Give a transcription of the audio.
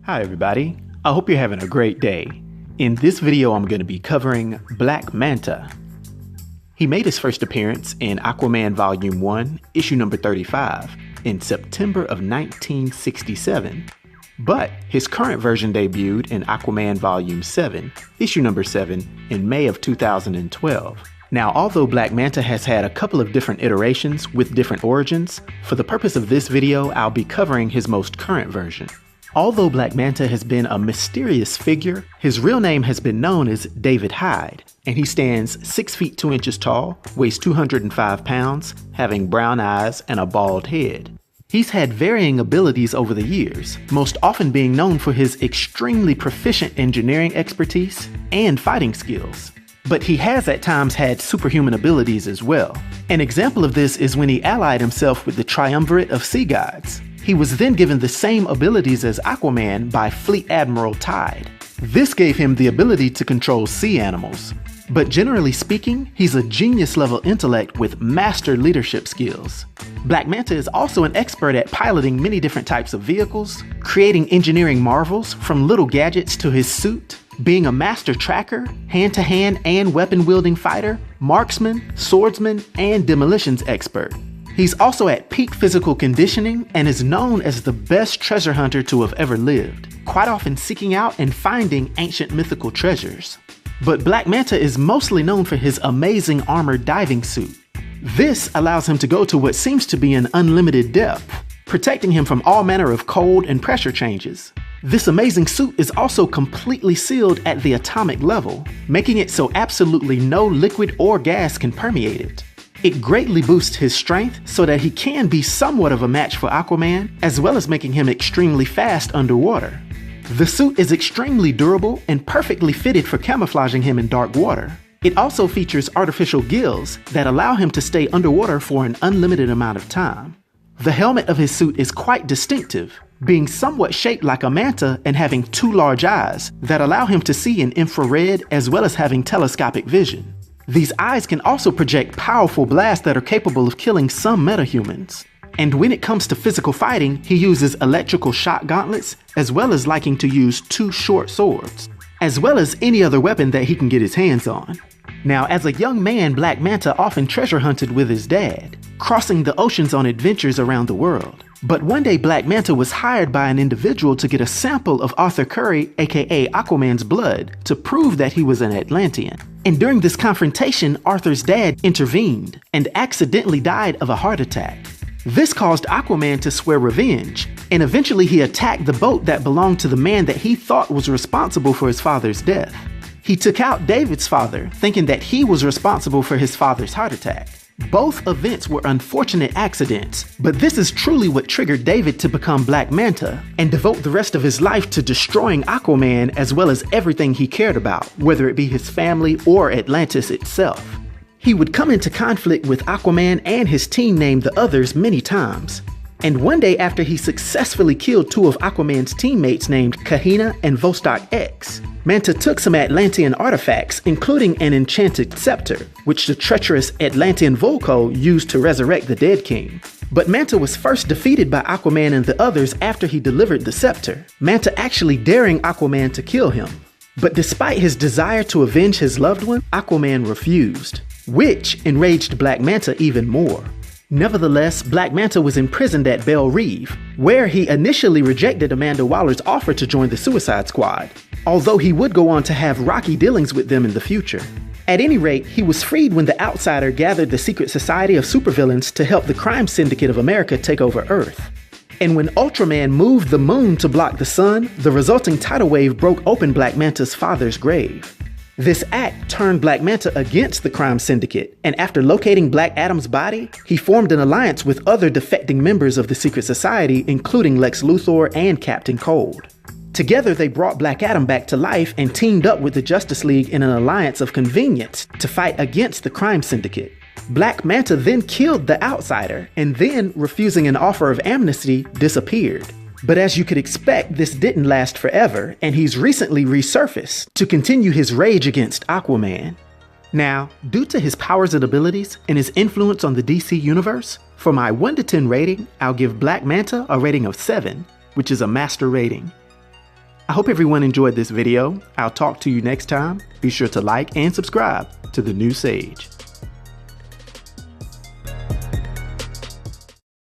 Hi everybody, I hope you're having a great day. In this video I'm going to be covering Black Manta. He made his first appearance in Aquaman Volume 1, issue number 35, in September of 1967, but his current version debuted in Aquaman Volume 7, issue number 7, in May of 2012. Now, although Black Manta has had a couple of different iterations with different origins, for the purpose of this video I'll be covering his most current version. Although Black Manta has been a mysterious figure, his real name has been known as David Hyde, and he stands 6 feet 2 inches tall, weighs 205 pounds, having brown eyes and a bald head. He's had varying abilities over the years, most often being known for his extremely proficient engineering expertise and fighting skills. But he has at times had superhuman abilities as well. An example of this is when he allied himself with the triumvirate of sea gods. He was then given the same abilities as Aquaman by Fleet Admiral Tide. This gave him the ability to control sea animals. But generally speaking, he's a genius-level intellect with master leadership skills. Black Manta is also an expert at piloting many different types of vehicles, creating engineering marvels from little gadgets to his suit, being a master tracker, hand-to-hand and weapon-wielding fighter, marksman, swordsman, and demolitions expert. He's also at peak physical conditioning and is known as the best treasure hunter to have ever lived, quite often seeking out and finding ancient mythical treasures. But Black Manta is mostly known for his amazing armored diving suit. This allows him to go to what seems to be an unlimited depth, protecting him from all manner of cold and pressure changes. This amazing suit is also completely sealed at the atomic level, making it so absolutely no liquid or gas can permeate it. It greatly boosts his strength so that he can be somewhat of a match for Aquaman, as well as making him extremely fast underwater. The suit is extremely durable and perfectly fitted for camouflaging him in dark water. It also features artificial gills that allow him to stay underwater for an unlimited amount of time. The helmet of his suit is quite distinctive, being somewhat shaped like a manta and having 2 large eyes that allow him to see in infrared as well as having telescopic vision. These eyes can also project powerful blasts that are capable of killing some metahumans. And when it comes to physical fighting, he uses electrical shock gauntlets, as well as liking to use 2 short swords, as well as any other weapon that he can get his hands on. Now, as a young man, Black Manta often treasure hunted with his dad, crossing the oceans on adventures around the world. But one day Black Manta was hired by an individual to get a sample of Arthur Curry, aka Aquaman's blood, to prove that he was an Atlantean. And during this confrontation, Arthur's dad intervened and accidentally died of a heart attack. This caused Aquaman to swear revenge, and eventually he attacked the boat that belonged to the man that he thought was responsible for his father's death. He took out David's father, thinking that he was responsible for his father's heart attack. Both events were unfortunate accidents, but this is truly what triggered David to become Black Manta and devote the rest of his life to destroying Aquaman as well as everything he cared about, whether it be his family or Atlantis itself. He would come into conflict with Aquaman and his team named the Others many times. And one day after he successfully killed 2 of Aquaman's teammates named Kahina and Vostok X, Manta took some Atlantean artifacts, including an enchanted scepter, which the treacherous Atlantean Volko used to resurrect the dead king. But Manta was first defeated by Aquaman and the Others after he delivered the scepter, Manta actually daring Aquaman to kill him. But despite his desire to avenge his loved one, Aquaman refused, which enraged Black Manta even more. Nevertheless, Black Manta was imprisoned at Belle Reve, where he initially rejected Amanda Waller's offer to join the Suicide Squad, although he would go on to have rocky dealings with them in the future. At any rate, he was freed when the Outsider gathered the Secret Society of Supervillains to help the Crime Syndicate of America take over Earth. And when Ultraman moved the moon to block the sun, the resulting tidal wave broke open Black Manta's father's grave. This act turned Black Manta against the Crime Syndicate, and after locating Black Adam's body, he formed an alliance with other defecting members of the Secret Society, including Lex Luthor and Captain Cold. Together, they brought Black Adam back to life and teamed up with the Justice League in an alliance of convenience to fight against the Crime Syndicate. Black Manta then killed the Outsider, and then, refusing an offer of amnesty, disappeared. But as you could expect, this didn't last forever, and he's recently resurfaced to continue his rage against Aquaman. Now, due to his powers and abilities and his influence on the DC universe, for my 1 to 10 rating, I'll give Black Manta a rating of 7, which is a master rating. I hope everyone enjoyed this video. I'll talk to you next time. Be sure to like and subscribe to The New Sage.